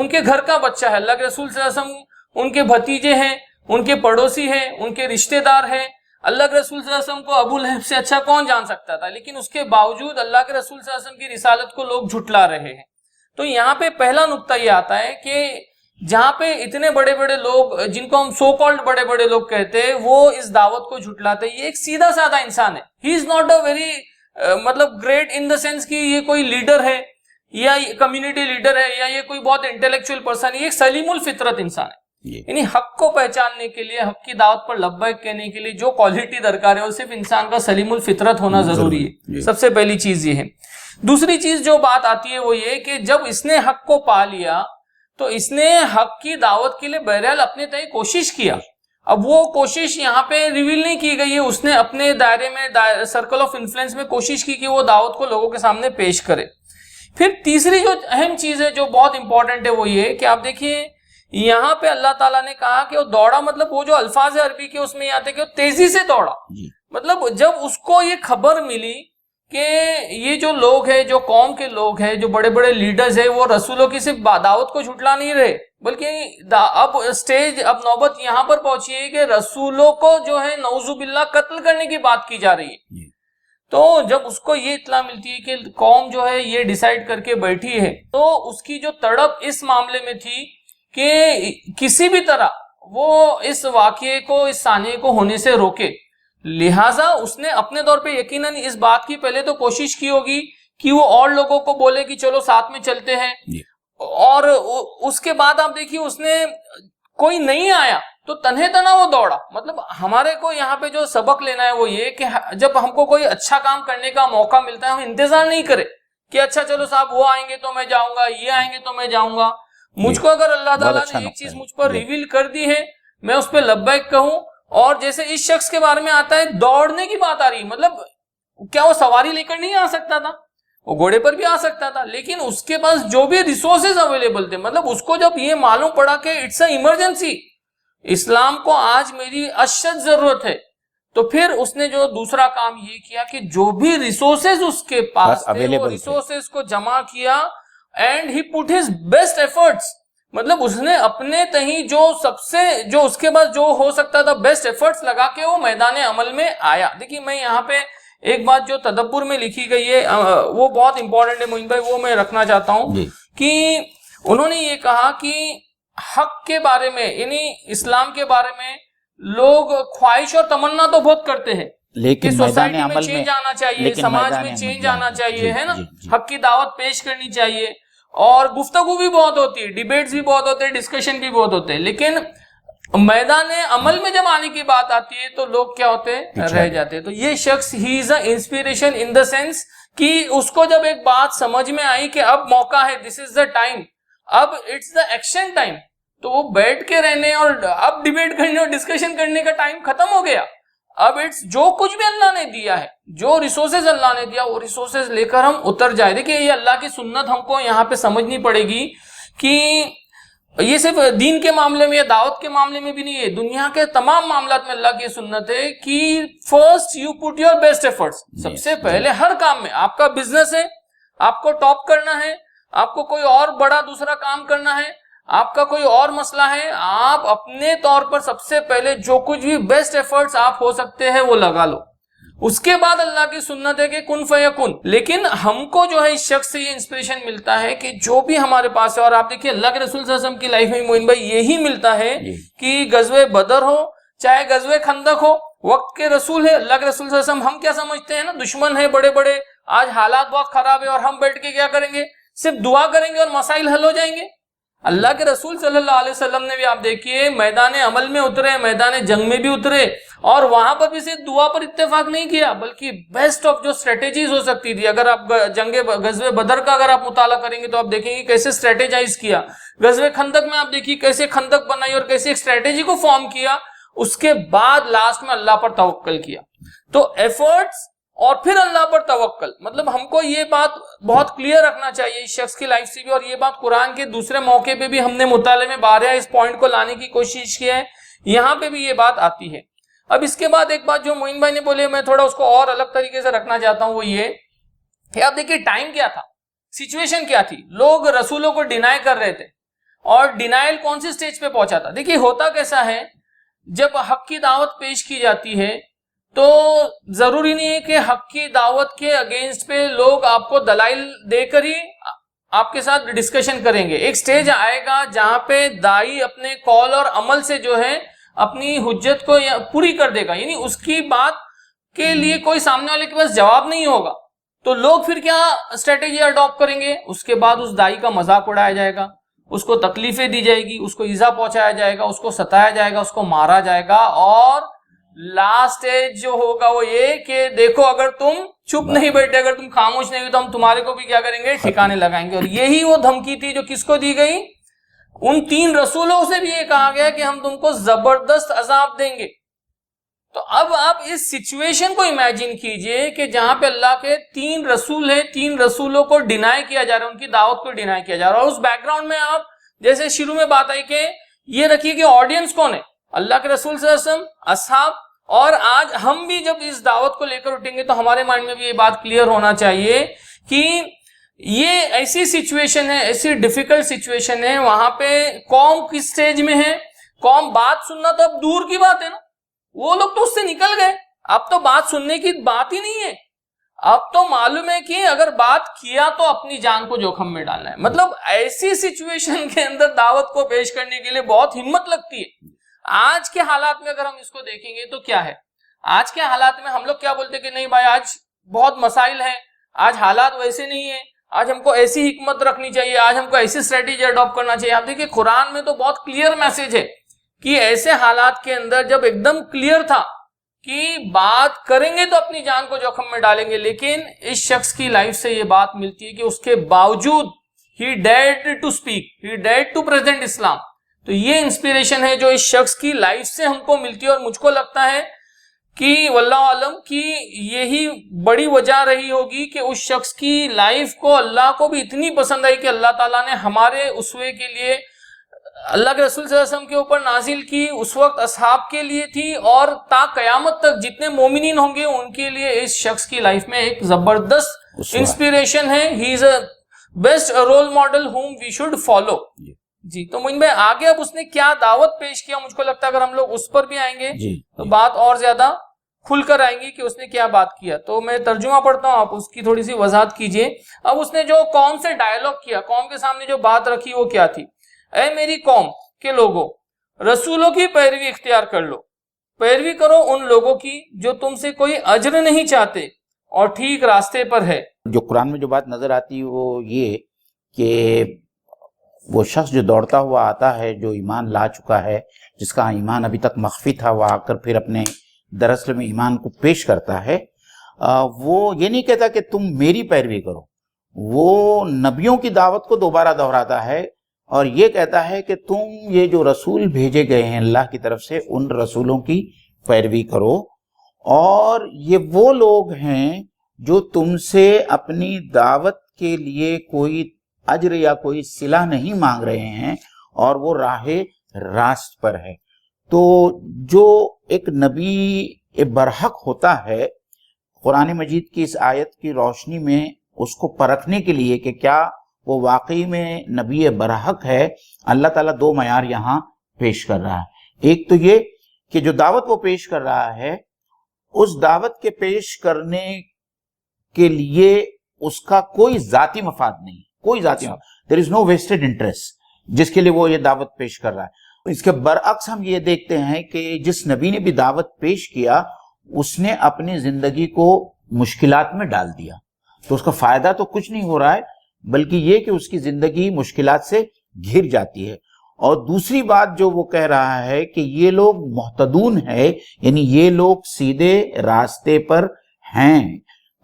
کے گھر کا بچہ ہے، اللہ کے رسول صلی اللہ علیہ وسلم ان کے بھتیجے ہیں، ان کے پڑوسی ہیں، ان کے رشتہ دار ہیں۔ اللہ کے رسول صلی اللہ علیہ وسلم کو ابو لہب سے اچھا کون جان سکتا تھا، لیکن اس کے باوجود اللہ کے رسول صلی اللہ علیہ وسلم کی رسالت کو لوگ جھٹلا رہے ہیں۔ تو یہاں پہ پہلا نقطہ یہ آتا ہے کہ جہاں پہ اتنے بڑے بڑے لوگ، جن کو ہم سو کالڈ بڑے بڑے لوگ کہتے ہیں، وہ اس دعوت کو جھٹلاتے ہیں۔ یہ ایک سیدھا سادہ انسان ہے، he is not a very مطلب گریٹ ان دا سینس کہ یہ کوئی لیڈر ہے یا کمیونٹی لیڈر ہے یا یہ کوئی بہت انٹلیکچوئل پرسن ہے، یہ ایک سلیم الفطرت انسان ہے۔ یعنی حق کو پہچاننے کے لیے، حق کی دعوت پر لبیک کہنے کے لیے جو کوالٹی درکار ہے وہ صرف انسان کا سلیم الفطرت ہونا ضروری ہے۔ سب سے پہلی چیز یہ ہے۔ دوسری چیز جو بات آتی ہے وہ یہ کہ جب اس نے حق کو پا لیا تو اس نے حق کی دعوت کے لیے بہرحال اپنے تئیں کوشش کیا۔ اب وہ کوشش یہاں پہ ریویل نہیں کی گئی ہے، اس نے اپنے دائرے میں، سرکل آف انفلوئنس میں کوشش کی کہ وہ دعوت کو لوگوں کے سامنے پیش کرے۔ پھر تیسری جو اہم چیز ہے جو بہت امپورٹنٹ ہے وہ یہ کہ آپ دیکھیے یہاں پہ اللہ تعالیٰ نے کہا کہ وہ دوڑا، مطلب وہ جو الفاظ عربی کے اس میں آتے کہ وہ تیزی سے دوڑا۔ مطلب جب اس کو یہ خبر ملی کہ یہ جو لوگ ہیں، جو قوم کے لوگ ہیں، جو بڑے بڑے لیڈرز ہیں، وہ رسولوں کی صرف دعوت کو جھٹلا نہیں رہے، بلکہ اب نوبت یہاں پر پہنچی ہے کہ رسولوں کو جو ہے نعوذ باللہ قتل کرنے کی بات کی جا رہی ہے۔ تو جب اس کو یہ اطلاع ملتی ہے کہ قوم جو ہے یہ ڈیسائیڈ کر کے بیٹھی ہے، تو اس کی جو تڑپ اس معاملے میں تھی کہ کسی بھی طرح وہ اس واقعے کو، اس سانحے کو ہونے سے روکے، لہٰذا اس نے اپنے طور پہ یقیناً اس بات کی پہلے تو کوشش کی ہوگی کہ وہ اور لوگوں کو بولے کہ چلو ساتھ میں چلتے ہیں، اور اس کے بعد آپ دیکھیے اس نے کوئی نہیں آیا تو تنہے تنہا وہ دوڑا۔ مطلب ہمارے کو یہاں پہ جو سبق لینا ہے وہ یہ کہ جب ہم کو کوئی اچھا کام کرنے کا موقع ملتا ہے، ہم انتظار نہیں کرے کہ اچھا چلو صاحب وہ آئیں گے تو میں جاؤں گا، یہ آئیں گے تو میں جاؤں گا۔ مجھ کو اگر اللہ تعالیٰ نے ایک چیز مجھ پر ریویل کر دی ہے، میں اس پہ لبیک کہوں۔ اور جیسے اس شخص کے بارے میں آتا ہے دوڑنے کی بات آ رہی، مطلب کیا وہ سواری لے کر نہیں آ سکتا تھا؟ وہ گھوڑے پر بھی آ سکتا تھا، لیکن اس کے پاس جو بھی ریسورسز اویلیبل تھے، مطلب اس کو جب یہ معلوم پڑا کہ اٹس اے ایمرجنسی، اسلام کو آج میری اشد ضرورت ہے، تو پھر اس نے جو دوسرا کام یہ کیا کہ جو بھی ریسورسز اس کے پاس تھے وہ ریسورسز کو جمع کیا، and he put his best efforts, مطلب اس نے اپنے تہیں جو اس کے پاس جو ہو سکتا تھا بیسٹ ایفرٹس لگا کے وہ میدان عمل میں آیا۔ دیکھیے میں یہاں پہ ایک بات جو تدبر میں لکھی گئی ہے وہ بہت امپورٹنٹ ہے معین بھائی، وہ میں رکھنا چاہتا ہوں کہ انہوں نے یہ کہا کہ حق کے بارے میں، یعنی اسلام کے بارے میں لوگ خواہش اور تمنا تو بہت کرتے ہیں، لیکن سوسائٹی میں چینج آنا چاہیے، سماج میں چینج آنا چاہیے، ہے نا، حق کی دعوت پیش کرنی چاہیے، اور گفتگو بھی بہت ہوتی ہے، ڈیبیٹس بھی بہت ہوتے ہیں، ڈسکشن بھی بہت ہوتے ہیں، لیکن میدان عمل میں جب آنے کی بات آتی ہے تو لوگ کیا ہوتے ہیں، رہ جاتے ہیں۔ تو یہ شخص ہی is a inspiration in the sense کہ اس کو جب ایک بات سمجھ میں آئی کہ اب موقع ہے، دس از دا ٹائم، اب اٹس دا ایکشن ٹائم، تو وہ بیٹھ کے رہنے اور اب ڈیبیٹ کرنے اور ڈسکشن کرنے کا ٹائم ختم ہو گیا۔ اب اٹس جو کچھ بھی اللہ نے دیا ہے، جو ریسورسز اللہ نے دیا، وہ ریسورسز لے کر ہم اتر جائے۔ دیکھیں یہ اللہ کی سنت ہم کو یہاں پہ سمجھنی پڑے گی کہ یہ صرف دین کے معاملے میں یا دعوت کے معاملے میں بھی نہیں ہے، دنیا کے تمام معاملات میں اللہ کی سنت ہے کہ first you put your best efforts, سب سے پہلے ہر کام میں، آپ کا بزنس ہے، آپ کو ٹاپ کرنا ہے، آپ کو کوئی اور بڑا دوسرا کام کرنا ہے، آپ کا کوئی اور مسئلہ ہے، آپ اپنے طور پر سب سے پہلے جو کچھ بھی بیسٹ ایفرٹس آپ ہو سکتے ہیں وہ لگا لو، اس کے بعد اللہ کی سنت ہے کہ کن فیکن۔ لیکن ہم کو جو ہے اس شخص سے یہ انسپریشن ملتا ہے کہ جو بھی ہمارے پاس ہے، اور آپ دیکھیے اللہ کے رسول صلی اللہ علیہ وسلم کی لائف میں معین بھائی یہی ملتا ہے کہ غزوہ بدر ہو چاہے غزوہ خندق ہو، وقت کے رسول ہے اللہ کے رسول صلی اللہ علیہ وسلم، ہم کیا سمجھتے ہیں نا، دشمن ہے بڑے بڑے، آج حالات بہت خراب ہے، اور ہم بیٹھ کے کیا کریں گے، صرف دعا کریں گے اور مسائل حل ہو جائیں گے۔ اللہ کے رسول صلی اللہ علیہ وسلم نے بھی آپ دیکھیے میدان عمل میں اترے، میدان جنگ میں بھی اترے، اور وہاں پر بھی صرف دعا پر اتفاق نہیں کیا، بلکہ بیسٹ آف جو اسٹریٹجیز ہو سکتی تھی، اگر آپ غزوہ بدر کا اگر آپ مطالعہ کریں گے تو آپ دیکھیں گے کیسے اسٹریٹجائز کیا، غزوہ خندق میں آپ دیکھیے کیسے خندق بنائی اور کیسے ایک اسٹریٹجی کو فارم کیا، اس کے بعد لاسٹ میں اللہ پر توکل کیا۔ تو ایفرٹس اور پھر اللہ پر توکل، مطلب ہم کو یہ بات بہت کلیئر رکھنا چاہیے اس شخص کی لائف سے بھی، اور یہ بات قرآن کے دوسرے موقع پہ بھی ہم نے مطالعے میں بارہا اس پوائنٹ کو لانے کی کوشش کی ہے، یہاں پہ بھی یہ بات آتی ہے۔ اب اس کے بعد ایک بات جو معین بھائی نے بولے میں تھوڑا اس کو اور الگ طریقے سے رکھنا چاہتا ہوں، وہ یہ کہ آپ دیکھیے ٹائم کیا تھا، سچویشن کیا تھی، لوگ رسولوں کو ڈینائی کر رہے تھے، اور ڈینائل کون سی سٹیج پہ پہنچا تھا۔ دیکھیے ہوتا کیسا ہے، جب حق کی دعوت پیش کی جاتی ہے تو ضروری نہیں ہے کہ حق کی دعوت کے اگینسٹ پہ لوگ آپ کو دلائل دے کر ہی آپ کے ساتھ ڈسکشن کریں گے۔ ایک سٹیج آئے گا جہاں پہ دائی اپنے قول اور عمل سے جو ہے اپنی حجت کو پوری کر دے گا، یعنی اس کی بات کے لیے کوئی سامنے والے کے پاس جواب نہیں ہوگا، تو لوگ پھر کیا اسٹریٹجی اڈاپٹ کریں گے، اس کے بعد اس دائی کا مذاق اڑایا جائے گا، اس کو تکلیفیں دی جائے گی، اس کو ایذا پہنچایا جائے گا، اس کو ستایا جائے گا، اس کو مارا جائے گا، اور لاسٹ ایج جو ہوگا وہ یہ کہ دیکھو اگر تم چپ نہیں بیٹھے، اگر تم خاموش نہیں ہوئے تو ہم تمہارے کو بھی کیا کریں گے، ٹھکانے لگائیں گے۔ اور یہی وہ دھمکی تھی جو کس کو دی گئی، ان 3 رسولوں سے بھی یہ کہا گیا کہ ہم تم کو زبردست عذاب دیں گے۔ تو اب آپ اس سچویشن کو امیجن کیجئے کہ جہاں پہ اللہ کے 3 رسول ہیں، 3 رسولوں کو ڈینائی کیا جا رہا ہے، ان کی دعوت کو ڈینائی کیا جا رہا ہے، اور اس بیک گراؤنڈ میں آپ جیسے شروع میں بات آئی کہ یہ رکھیے کہ آڈینس کون ہے، اللہ کے رسول صلی اللہ علیہ وسلم، اصحاب اور آج ہم بھی جب اس دعوت کو لے کر اٹھیں گے تو ہمارے مائنڈ میں بھی یہ بات کلیئر ہونا چاہیے کہ یہ ایسی سچویشن ہے، ایسی ڈیفیکلٹ سچویشن ہے، وہاں پہ قوم کس سٹیج میں ہے، قوم بات سننا تو اب دور کی بات ہے نا، وہ لوگ تو اس سے نکل گئے، اب تو بات سننے کی بات ہی نہیں ہے، اب تو معلوم ہے کہ اگر بات کیا تو اپنی جان کو جوخم میں ڈالنا ہے. مطلب ایسی سچویشن کے اندر دعوت کو پیش کرنے کے لیے بہت ہمت لگتی ہے. آج کے حالات میں اگر ہم اس کو دیکھیں گے تو کیا ہے، آج کے حالات میں ہم لوگ کیا بولتے ہیں کہ نہیں بھائی آج بہت مسائل ہیں، آج حالات ویسے نہیں ہیں، آج ہم کو ایسی حکمت رکھنی چاہیے، آج ہم کو ایسی اسٹریٹجی اڈاپٹ کرنا چاہیے. آپ دیکھیں قرآن میں تو بہت کلیئر میسج ہے کہ ایسے حالات کے اندر جب ایک دم کلیئر تھا کہ بات کریں گے تو اپنی جان کو جوخم میں ڈالیں گے، لیکن اس شخص کی لائف سے یہ بات ملتی ہے کہ اس کے باوجود he dared to speak, he dared to present اسلام. تو یہ انسپیریشن ہے جو اس شخص کی لائف سے ہم کو ملتی ہے، اور مجھ کو لگتا ہے کہ واللہ عالم کی یہی بڑی وجہ رہی ہوگی کہ اس شخص کی لائف کو اللہ کو بھی اتنی پسند آئی کہ اللہ تعالیٰ نے ہمارے اسوے کے لیے اللہ کے رسول صلی اللہ علیہ وسلم کے اوپر نازل کی، اس وقت اصحاب کے لیے تھی، اور تا قیامت تک جتنے مومنین ہوں گے ان کے لیے اس شخص کی لائف میں ایک زبردست انسپیریشن ہے. He is a best role model whom we should follow. جی تو مجھ میں آگے اب اس نے کیا دعوت پیش کیا، مجھ کو لگتا ہے اگر ہم لوگ اس پر بھی آئیں گے تو بات اور زیادہ کھل کر آئیں گی کہ اس نے کیا بات کیا. تو میں ترجمہ پڑھتا ہوں، آپ اس کی تھوڑی سی وضاحت کیجئے. اب اس نے جو قوم سے ڈائلاگ کیا، قوم کے سامنے جو بات رکھی وہ کیا تھی؟ اے میری قوم کے لوگوں، رسولوں کی پیروی اختیار کر لو، پیروی کرو ان لوگوں کی جو تم سے کوئی اجر نہیں چاہتے اور ٹھیک راستے پر ہے. جو قرآن میں جو بات نظر آتی ہے وہ یہ کہ وہ شخص جو دوڑتا ہوا آتا ہے، جو ایمان لا چکا ہے، جس کا ایمان ابھی تک مخفی تھا، وہ آ کر پھر اپنے دراصل میں ایمان کو پیش کرتا ہے، وہ یہ نہیں کہتا کہ تم میری پیروی کرو، وہ نبیوں کی دعوت کو دوبارہ دہراتا ہے اور یہ کہتا ہے کہ تم یہ جو رسول بھیجے گئے ہیں اللہ کی طرف سے، ان رسولوں کی پیروی کرو، اور یہ وہ لوگ ہیں جو تم سے اپنی دعوت کے لیے کوئی اجر یا کوئی صلہ نہیں مانگ رہے ہیں، اور وہ راہ راست پر ہے. تو جو ایک نبی برحق ہوتا ہے، قرآن مجید کی اس آیت کی روشنی میں اس کو پرکھنے کے لیے کہ کیا وہ واقعی میں نبی برحق ہے، اللہ تعالیٰ دو معیار یہاں پیش کر رہا ہے. ایک تو یہ کہ جو دعوت وہ پیش کر رہا ہے، اس دعوت کے پیش کرنے کے لیے اس کا کوئی ذاتی مفاد نہیں، کوئی ذاتی مفاد، there is no vested interest جس کے لیے وہ یہ دعوت پیش کر رہا ہے. اس کے برعکس ہم یہ دیکھتے ہیں کہ جس نبی نے بھی دعوت پیش کیا، اس نے اپنی زندگی کو مشکلات میں ڈال دیا، تو اس کا فائدہ تو کچھ نہیں ہو رہا ہے، بلکہ یہ کہ اس کی زندگی مشکلات سے گھر جاتی ہے. اور دوسری بات جو وہ کہہ رہا ہے کہ یہ لوگ محتدون ہیں، یعنی یہ لوگ سیدھے راستے پر ہیں.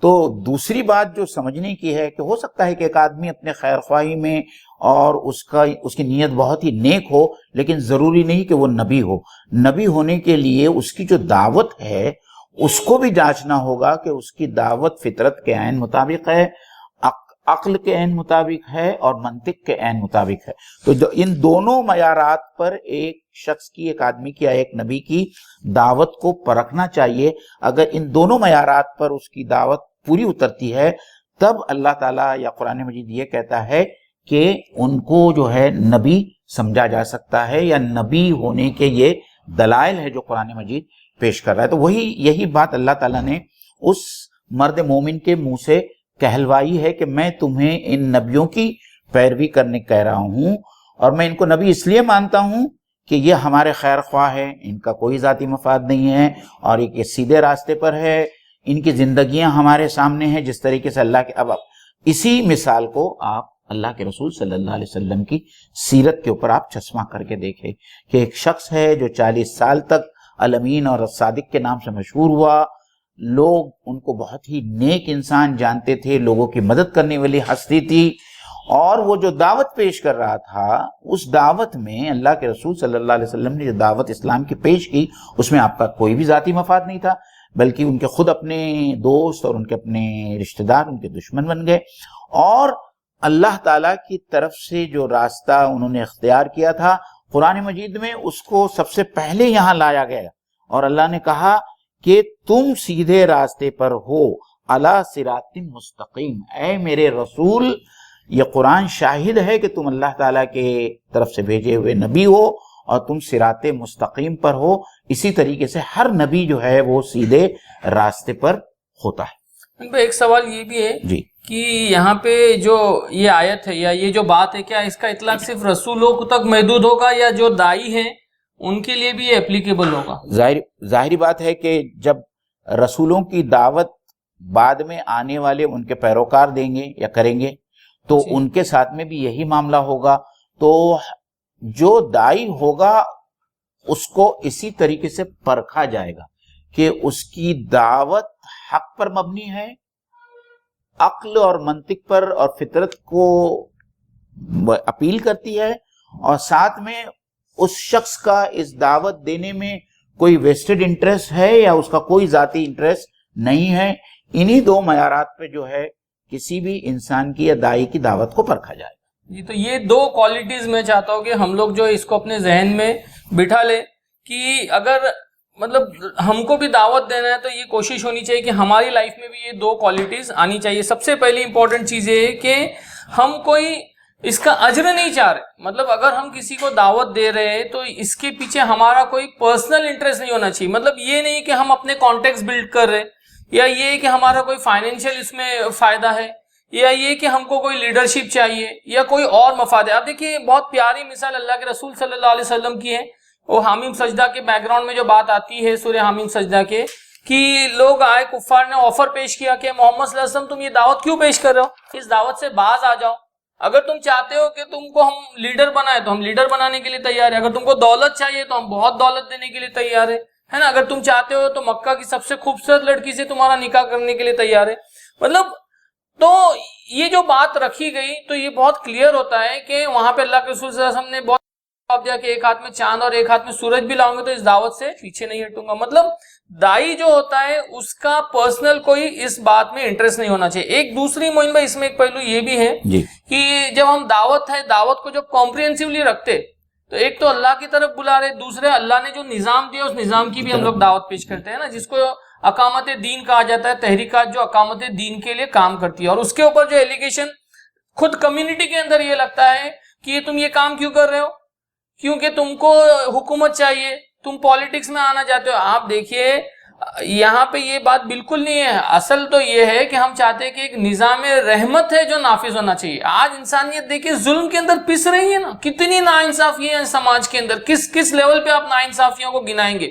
تو دوسری بات جو سمجھنے کی ہے کہ ہو سکتا ہے کہ ایک آدمی اپنے خیر خواہی میں اور اس کی نیت بہت ہی نیک ہو، لیکن ضروری نہیں کہ وہ نبی ہو. نبی ہونے کے لیے اس کی جو دعوت ہے اس کو بھی جانچنا ہوگا کہ اس کی دعوت فطرت کے عین مطابق ہے، عقل کے عین مطابق ہے، اور منطق کے عین مطابق ہے. تو ان دونوں معیارات پر ایک شخص کی، ایک آدمی کی یا ایک نبی کی دعوت کو پرکھنا چاہیے. اگر ان دونوں معیارات پر اس کی دعوت پوری اترتی ہے، تب اللہ تعالیٰ یا قرآن مجید یہ کہتا ہے کہ ان کو جو ہے نبی سمجھا جا سکتا ہے، یا نبی ہونے کے یہ دلائل ہے جو قرآن مجید پیش کر رہا ہے. تو یہی بات اللہ تعالیٰ نے اس مرد مومن کے منہ سے کہلوائی ہے کہ میں تمہیں ان نبیوں کی پیروی کرنے کہہ رہا ہوں، اور میں ان کو نبی اس لیے مانتا ہوں کہ یہ ہمارے خیر خواہ ہیں، ان کا کوئی ذاتی مفاد نہیں ہے، اور یہ سیدھے راستے پر ہے، ان کی زندگیاں ہمارے سامنے ہیں جس طریقے سے اللہ کے. اب اسی مثال کو آپ اللہ کے رسول صلی اللہ علیہ وسلم کی سیرت کے اوپر آپ چشمہ کر کے دیکھیں کہ ایک شخص ہے جو 40 سال تک الامین اور الصادق کے نام سے مشہور ہوا، لوگ ان کو بہت ہی نیک انسان جانتے تھے، لوگوں کی مدد کرنے والی ہستی تھی، اور وہ جو دعوت پیش کر رہا تھا، اس دعوت میں اللہ کے رسول صلی اللہ علیہ وسلم نے جو دعوت اسلام کی پیش کی، اس میں آپ کا کوئی بھی ذاتی مفاد نہیں تھا، بلکہ ان کے خود اپنے دوست اور ان کے اپنے رشتہ دار ان کے دشمن بن گئے. اور اللہ تعالیٰ کی طرف سے جو راستہ انہوں نے اختیار کیا تھا، قرآن مجید میں اس کو سب سے پہلے یہاں لایا گیا، اور اللہ نے کہا کہ تم سیدھے راستے پر ہو، علی صراط مستقیم، اے میرے رسول یہ قرآن شاہد ہے کہ تم اللہ تعالیٰ کے طرف سے بھیجے ہوئے نبی ہو اور تم صراط مستقیم پر ہو۔ اسی طریقے سے ہر نبی جو ہے وہ سیدھے راستے پر ہوتا ہے۔ ایک سوال یہ بھی ہے جی کہ یہاں پہ جو یہ آیت ہے یا یہ جو بات ہے، کیا اس کا اطلاق صرف رسولوں تک محدود ہوگا یا جو دائی ہیں ان کے لیے بھی یہ اپلیکیبل ہوگا؟ ظاہری بات ہے کہ جب رسولوں کی دعوت بعد میں آنے والے ان کے پیروکار دیں گے یا کریں گے تو ان کے ساتھ میں بھی یہی معاملہ ہوگا، تو جو دائی ہوگا اس کو اسی طریقے سے پرکھا جائے گا کہ اس کی دعوت حق پر مبنی ہے، عقل اور منطق پر اور فطرت کو اپیل کرتی ہے، اور ساتھ میں اس شخص کا اس دعوت دینے میں کوئی ویسٹڈ انٹرسٹ ہے یا اس کا کوئی ذاتی انٹرسٹ نہیں ہے۔ انہی دو معیارات پہ جو ہے کسی بھی انسان کی یا دائی کی دعوت کو پرکھا جائے گا۔ جی، تو یہ دو کوالٹیز میں چاہتا ہوں کہ ہم لوگ جو اس کو اپنے ذہن میں بٹھا لیں کہ اگر مطلب ہم کو بھی دعوت دینا ہے تو یہ کوشش ہونی چاہیے کہ ہماری لائف میں بھی یہ دو کوالٹیز آنی چاہیے۔ سب سے پہلی امپورٹنٹ چیز یہ ہے کہ ہم کوئی اس کا اجر نہیں چاہ رہے، مطلب اگر ہم کسی کو دعوت دے رہے ہیں تو اس کے پیچھے ہمارا کوئی پرسنل انٹرسٹ نہیں ہونا چاہیے۔ مطلب یہ نہیں کہ ہم اپنے کانٹیکٹس بلڈ کر رہے یا یہ کہ ہمارا کوئی فائنینشیل اس میں فائدہ ہے یا یہ کہ ہم کو کوئی لیڈرشپ چاہیے یا کوئی اور مفاد ہے۔ آپ دیکھیے بہت پیاری مثال اللہ کے رسول صلی اللہ علیہ وسلم کی ہے، وہ حامیم سجدہ کے بیک گراؤنڈ میں جو بات آتی ہے سورہ حامیم سجدہ کے، کہ لوگ آئے، کفار نے آفر پیش کیا کہ محمد صلی اللہ علیہ وسلم تم یہ دعوت کیوں پیش کر رہے ہو، اس دعوت سے باز آ جاؤ، اگر تم چاہتے ہو کہ تم کو ہم لیڈر بنائے تو ہم لیڈر بنانے کے لیے تیار ہیں، اگر تم کو دولت چاہیے تو ہم بہت دولت دینے کے لیے تیار ہیں، ہے نا، اگر تم چاہتے ہو تو مکہ کی سب سے خوبصورت لڑکی سے تمہارا نکاح کرنے کے لیے تیار ہے۔ مطلب تو یہ جو بات رکھی گئی تو یہ بہت کلیئر ہوتا ہے کہ وہاں پہ اللہ کے رسول صلی اللہ علیہ وسلم نے بہت جواب دیا کہ ایک ہاتھ میں چاند اور ایک ہاتھ میں سورج بھی لاؤں گے تو اس دعوت سے پیچھے نہیں ہٹوں گا۔ مطلب دائی جو ہوتا ہے اس کا پرسنل کوئی اس بات میں انٹرسٹ نہیں ہونا چاہیے۔ ایک دوسری معین بھائی اس میں ایک پہلو یہ بھی ہے کہ جب ہم دعوت کو جب کمپریہنسولی رکھتے تو ایک تو اللہ کی طرف بلا رہے، دوسرے اللہ نے جو نظام دیا اس نظام کی بھی ہم لوگ دعوت پیش کرتے ہیں نا، جس کو اقامت دین کہا جاتا ہے، تحریکات جو اقامت دین کے لیے کام کرتی ہے، اور اس کے اوپر جو ایلیگیشن خود کمیونٹی کے اندر یہ لگتا ہے کہ یہ تم یہ کام کیوں کر رہے ہو، کیونکہ تم کو حکومت چاہیے، تم پالیٹکس میں آنا چاہتے ہو۔ آپ دیکھیے یہاں پہ یہ بات بالکل نہیں ہے، اصل تو یہ ہے کہ ہم چاہتے ہیں کہ ایک نظام رحمت ہے جو نافذ ہونا چاہیے۔ آج انسانیت دیکھیے ظلم کے اندر پس رہی ہے نا، کتنی ناانصافیاں ہیں سماج کے اندر، کس لیول پہ آپ ناانصافیوں کو گنائیں گے؟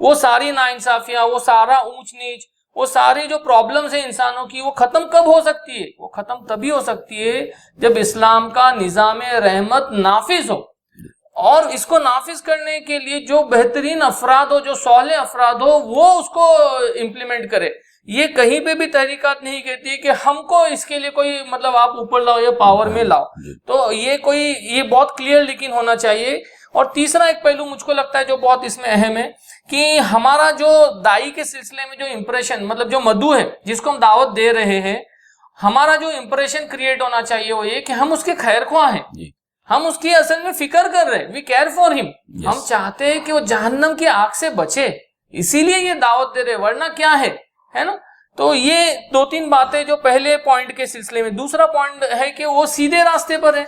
وہ ساری ناانصافیاں، وہ سارا اونچ نیچ، وہ ساری جو پرابلمز ہیں انسانوں کی، وہ ختم کب ہو سکتی ہے؟ وہ ختم تبھی ہو سکتی ہے جب اسلام کا نظام رحمت نافذ ہو، اور اس کو نافذ کرنے کے لیے جو بہترین افراد ہو، جو صالح افراد ہو، وہ اس کو امپلیمنٹ کرے۔ یہ کہیں پہ بھی تحریکات نہیں کہتی کہ ہم کو اس کے لیے کوئی مطلب آپ اوپر لاؤ یا پاور میں لاؤ، تو یہ بہت کلیئر لیکن ہونا چاہیے۔ اور تیسرا ایک پہلو مجھ کو لگتا ہے جو بہت اس میں اہم ہے کہ ہمارا جو دائی کے سلسلے میں جو امپریشن، مطلب جو مدعو ہے جس کو ہم دعوت دے رہے ہیں، ہمارا جو امپریشن کریٹ ہونا چاہیے وہ یہ کہ ہم اس کے خیر خواہ ہیں، ہم اس کی اصل میں فکر کر رہے ہیں، وی کیئر فار ہم، ہم چاہتے ہیں کہ وہ جہنم کی آگ سے بچے، اسی لیے یہ دعوت دے رہے، ورنہ کیا ہے نا۔ تو یہ دو تین باتیں جو پہلے پوائنٹ کے سلسلے میں۔ دوسرا پوائنٹ ہے کہ وہ سیدھے راستے پر ہے،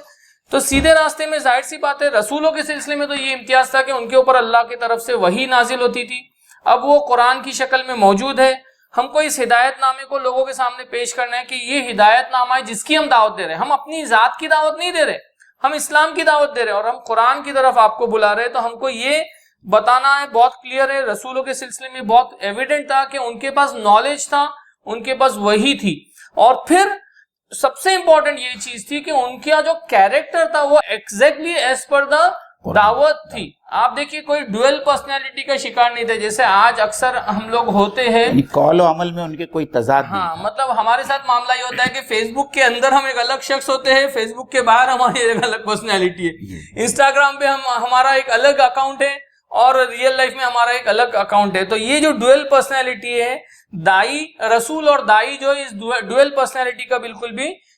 تو سیدھے راستے میں ظاہر سی بات ہے رسولوں کے سلسلے میں تو یہ امتیاز تھا کہ ان کے اوپر اللہ کی طرف سے وحی نازل ہوتی تھی، اب وہ قرآن کی شکل میں موجود ہے، ہم کو اس ہدایت نامے کو لوگوں کے سامنے پیش کرنا ہے کہ یہ ہدایت نامہ ہے جس کی ہم دعوت دے رہے ہیں، ہم اپنی ذات کی دعوت نہیں دے رہے، ہم اسلام کی دعوت دے رہے ہیں، اور ہم قرآن کی طرف آپ کو بلا رہے ہیں، تو ہم کو یہ بتانا ہے، بہت کلیئر ہے، رسولوں کے سلسلے میں بہت ایویڈنٹ تھا کہ ان کے پاس نالج تھا، ان کے پاس وحی تھی، اور پھر سب سے امپورٹنٹ یہ چیز تھی کہ ان کا جو کیریکٹر تھا وہ ایگزیکٹلی ایز پر دا دعوت تھی۔ آپ دیکھیے کوئی ڈویل پرسنالٹی کا شکار نہیں تھے جیسے آج اکثر ہم لوگ ہوتے ہیں، قول و عمل میں ان کے کوئی تضاد نہیں۔ ہاں، مطلب ہمارے ساتھ معاملہ یہ ہوتا ہے کہ فیس بک کے اندر ہم ایک الگ شخص ہوتے ہیں، فیس بک کے باہر ہماری ایک الگ پرسنالٹی ہے، انسٹاگرام پہ ہمارا ایک الگ اکاؤنٹ ہے اور ریئل لائف میں ہمارا ایک الگ اکاؤنٹ ہے۔ تو یہ جو ڈویل پرسنالٹی ہے، دائی رسول اور دائی جو اس ڈویل پرسنالٹی کا بالکل بھی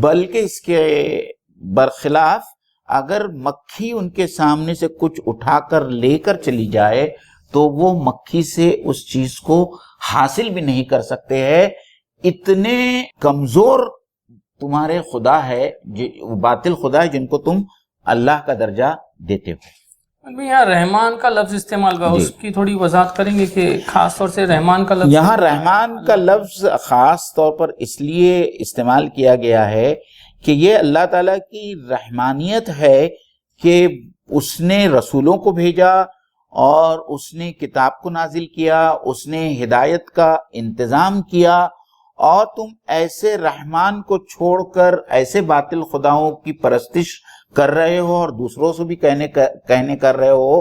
بلکہ اس کے برخلاف اگر مکھی ان کے سامنے سے کچھ اٹھا کر لے کر چلی جائے تو وہ مکھی سے اس چیز کو حاصل بھی نہیں کر سکتے ہیں. اتنے کمزور تمہارے خدا ہے، باطل خدا ہے جن کو تم اللہ کا درجہ دیتے ہو. یہاں رحمان کا لفظ استعمال ہوا، اس کی تھوڑی وضاحت کریں گے کہ خاص طور سے رحمان کا لفظ؟ یہاں رحمان کا لفظ خاص طور پر اس لیے استعمال کیا گیا ہے کہ یہ اللہ تعالیٰ کی رحمانیت ہے کہ اس نے رسولوں کو بھیجا اور اس نے کتاب کو نازل کیا، اس نے ہدایت کا انتظام کیا، اور تم ایسے رحمان کو چھوڑ کر ایسے باطل خداؤں کی پرستش کر رہے ہو اور دوسروں سے بھی کہنے کر رہے ہو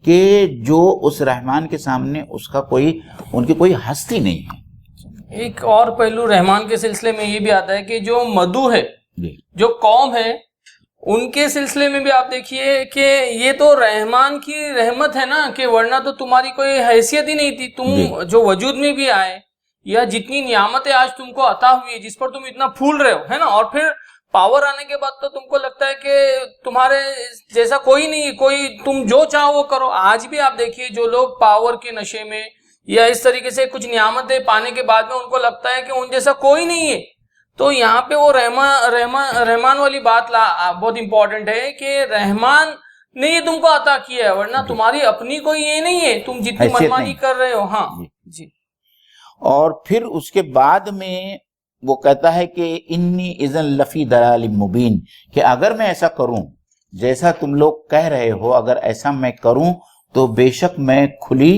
کہ جو اس رحمان کے سامنے ان کی کوئی ہستی نہیں ہے. ایک اور پہلو رحمان کے سلسلے میں یہ بھی آتا ہے کہ جو مدعو ہے، جو قوم ہے، ان کے سلسلے میں بھی آپ دیکھیے کہ یہ تو رحمان کی رحمت ہے نا، کہ ورنہ تو تمہاری کوئی حیثیت ہی نہیں تھی. تم جو وجود میں بھی آئے یا جتنی نعمتیں آج تم کو عطا ہوئی ہے، جس پر تم اتنا پھول رہے ہو، ہے نا، اور پھر پاور آنے کے بعد تو تم کو لگتا ہے کہ تمہارے جیسا کوئی نہیں، کوئی تم جو چاہو وہ کرو. آج بھی آپ دیکھیے جو لوگ پاور کے نشے میں یا اس طریقے سے کچھ نعمتیں پانے کے بعد میں ان کو لگتا ہے کہ ان جیسا کوئی نہیں ہے. تو یہاں پہ وہ رحمان والی بات بہت امپورٹنٹ ہے کہ رحمان نے یہ تم کو عطا کیا ہے، ورنہ تمہاری اپنی کوئی یہ نہیں ہے، تم جتنی منمانی کر رہے ہو. ہاں جی. اور پھر اس کے بعد میں وہ کہتا ہے کہ انی اذن لفی ضلال مبین، کہ اگر میں ایسا کروں جیسا تم لوگ کہہ رہے ہو، اگر ایسا میں کروں تو بے شک میں کھلی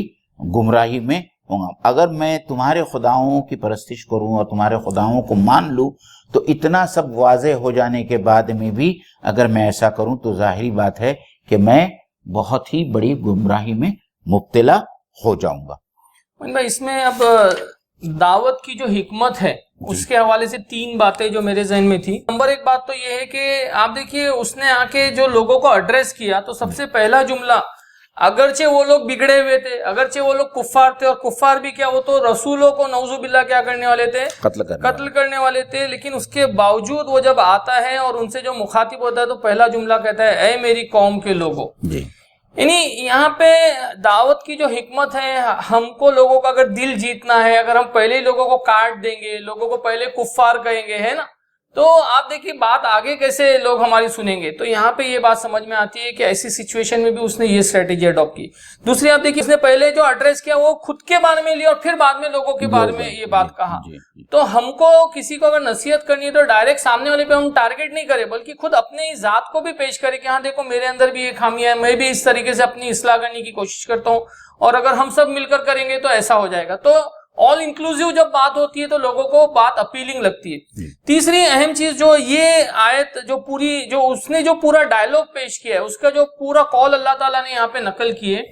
گمراہی میں ہوں گا. اگر میں تمہارے خداؤں کی پرستش کروں اور تمہارے خداؤں کو مان لوں تو اتنا سب واضح ہو جانے کے بعد میں بھی اگر میں ایسا کروں تو ظاہری بات ہے کہ میں بہت ہی بڑی گمراہی میں مبتلا ہو جاؤں گا. اس میں اب دعوت کی جو حکمت ہے اس کے حوالے سے 3 باتیں جو میرے ذہن میں تھی. نمبر 1 بات تو یہ ہے کہ آپ دیکھیے اس نے آ کے جو لوگوں کو ایڈریس کیا تو سب سے پہلا جملہ، اگرچہ وہ لوگ بگڑے ہوئے تھے، اگرچہ وہ لوگ کفار تھے، اور کفار بھی کیا، وہ تو رسولوں کو نعوذ باللہ کیا کرنے والے تھے، قتل کرنے والے تھے. لیکن اس کے باوجود وہ جب آتا ہے اور ان سے جو مخاطب ہوتا ہے تو پہلا جملہ کہتا ہے اے میری قوم کے لوگوں. یعنی یہاں پہ دعوت کی جو حکمت ہے، ہم کو لوگوں کا اگر دل جیتنا ہے، اگر ہم پہلے ہی لوگوں کو کاٹ دیں گے، لوگوں کو پہلے کفار کہیں گے، ہے نا، تو آپ دیکھیے بات آگے کیسے لوگ ہماری سنیں گے. تو یہاں پہ یہ بات سمجھ میں آتی ہے کہ ایسی سچویشن میں بھی اس نے یہ اسٹریٹجی اڈاپٹ کی. دوسری آپ دیکھیے اس نے پہلے جو ایڈریس کیا وہ خود کے بارے میں لیا اور پھر بعد میں لوگوں کے بارے میں یہ بات کہا. تو ہم کو کسی کو اگر نصیحت کرنی ہے تو ڈائریکٹ سامنے والے پہ ہم ٹارگٹ نہیں کرے، بلکہ خود اپنے ذات کو بھی پیش کرے کہ ہاں دیکھو میرے اندر بھی یہ خامیاں ہے، میں بھی اس طریقے سے اپنی اصلاح کرنے کی کوشش کرتا ہوں، اور اگر ہم سب مل کر کریں گے تو ایسا ہو جائے گا. تو آل انکلوسیو جب بات ہوتی ہے تو لوگوں کو بات اپیلنگ لگتی ہے. تیسری اہم چیز جو یہ آیت جو اس نے جو پورا ڈائلوگ پیش کیا ہے، اس کا جو پورا قول اللہ تعالیٰ نے یہاں پہ نقل کیے،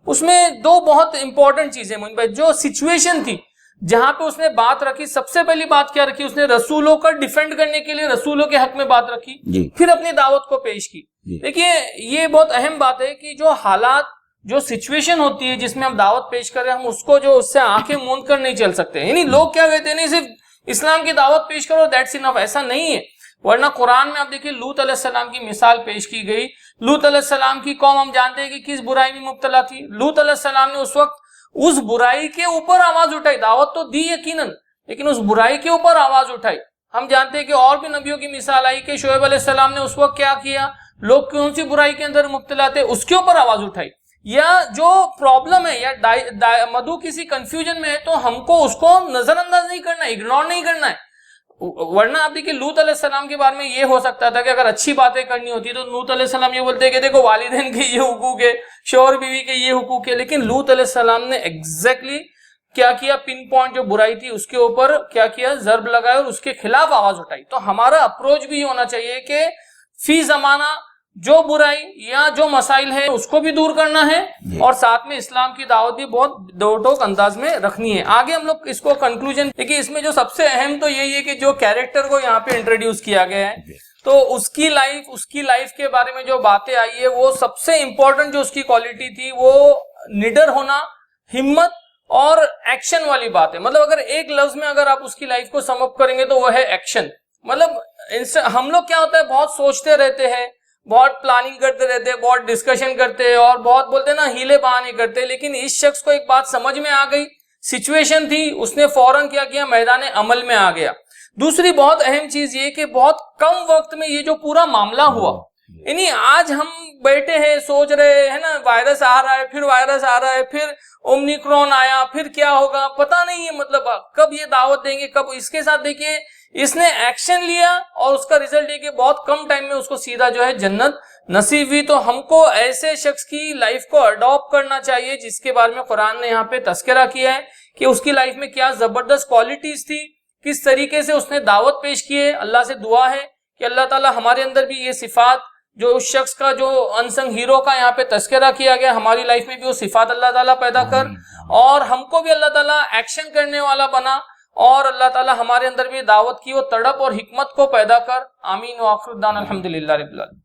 اس میں 2 بہت امپورٹنٹ چیزیں موجود ہیں. جو سچویشن تھی جہاں پہ اس نے بات رکھی، سب سے پہلی بات کیا رکھی، اس نے رسولوں کا ڈیفینڈ کرنے کے لیے رسولوں کے حق میں بات رکھی، پھر اپنی دعوت کو پیش کی. دیکھیے یہ بہت اہم بات ہے کہ جو حالات، جو سچویشن ہوتی ہے جس میں ہم دعوت پیش کر رہے ہیں، ہم اس کو جو اس سے آنکھیں موند کر نہیں چل سکتے. یعنی لوگ کیا کہتے ہیں، نہیں صرف اسلام کی دعوت پیش کرو دیٹس انف، ایسا نہیں ہے. ورنہ قرآن میں آپ دیکھیے لوط علیہ السلام کی مثال پیش کی گئی. لوط علیہ السلام کی قوم ہم جانتے ہیں کہ کس برائی میں مبتلا تھی. لوط علیہ السلام نے اس وقت اس برائی کے اوپر آواز اٹھائی، دعوت تو دی یقیناً، لیکن اس برائی کے اوپر آواز اٹھائی. ہم جانتے ہیں کہ اور بھی نبیوں کی مثال آئی کہ شعیب علیہ السلام نے اس وقت کیا کیا، لوگ کون سی برائی کے اندر مبتلا تھے اس کے اوپر آواز اٹھائی. یا جو پرابلم ہے یا مدعو کسی کنفیوژن میں ہے تو ہم کو اس کو نظر انداز نہیں کرنا ہے، اگنور نہیں کرنا ہے. ورنہ آپ دیکھیے لوط علیہ السلام کے بارے میں یہ ہو سکتا تھا کہ اگر اچھی باتیں کرنی ہوتی تو لوط علیہ السلام یہ بولتے کہ دیکھو والدین کے یہ حقوق ہے، شوہر بیوی کے یہ حقوق ہے. لیکن لوط علیہ السلام نے ایگزیکٹلی کیا کیا، پن پوائنٹ جو برائی تھی اس کے اوپر کیا کیا، ضرب لگایا اور اس کے خلاف آواز اٹھائی. تو ہمارا اپروچ بھی یہ ہونا چاہیے کہ فی زمانہ جو برائی یا جو مسائل ہیں اس کو بھی دور کرنا ہے، اور ساتھ میں اسلام کی دعوت بھی بہت دو ٹوک انداز میں رکھنی ہے. آگے ہم لوگ اس کو کنکلوژن دیکھیے، اس میں جو سب سے اہم تو یہی ہے کہ جو کیریکٹر کو یہاں پہ انٹروڈیوس کیا گیا ہے تو اس کی لائف کے بارے میں جو باتیں آئی ہے، وہ سب سے امپورٹنٹ جو اس کی کوالٹی تھی وہ نڈر ہونا، ہمت اور ایکشن والی بات ہے. مطلب اگر ایک لفظ میں اگر آپ اس کی لائف کو سم اپ کریں گے تو وہ ہے ایکشن. مطلب ہم لوگ کیا ہوتا ہے بہت سوچتے رہتے ہیں, بہت پلاننگ کرتے رہتے ہیں, بہت ڈسکشن کرتے ہیں اور بہت بولتے ہیں نا ہیلے بہانے کرتے, لیکن اس شخص کو ایک بات سمجھ میں آ گئی, سچویشن تھی, اس نے فوراً کیا کیا, میدان عمل میں آ گیا. دوسری بہت اہم چیز یہ کہ بہت کم وقت میں یہ جو پورا معاملہ ہوا, یعنی آج ہم بیٹھے ہیں سوچ رہے ہیں نا وائرس آ رہا ہے, پھر وائرس آ رہا ہے, پھر اومنیکرون آیا, پھر کیا ہوگا پتہ نہیں ہے, مطلب کب یہ دعوت دیں گے کب. اس کے ساتھ دیکھیے اس نے ایکشن لیا اور اس کا رزلٹ یہ کہ بہت کم ٹائم میں اس کو سیدھا جو ہے جنت نصیب ہوئی. تو ہم کو ایسے شخص کی لائف کو اڈاپٹ کرنا چاہیے جس کے بارے میں قرآن نے یہاں پہ تذکرہ کیا ہے کہ اس کی لائف میں کیا زبردست کوالٹیز تھی, کس طریقے سے اس نے دعوت پیش کی ہے. اللہ سے دعا ہے کہ اللہ تعالی ہمارے اندر بھی یہ صفات جو اس شخص کا جو انسنگ ہیرو کا یہاں پہ تذکرہ کیا گیا, ہماری لائف میں بھی وہ صفات اللہ تعالیٰ پیدا کر, اور ہم کو بھی اللہ تعالیٰ ایکشن کرنے والا بنا, اور اللہ تعالیٰ ہمارے اندر بھی دعوت کی وہ تڑپ اور حکمت کو پیدا کر. آمین. وآخر دعوانا الحمدللہ رب العالمین.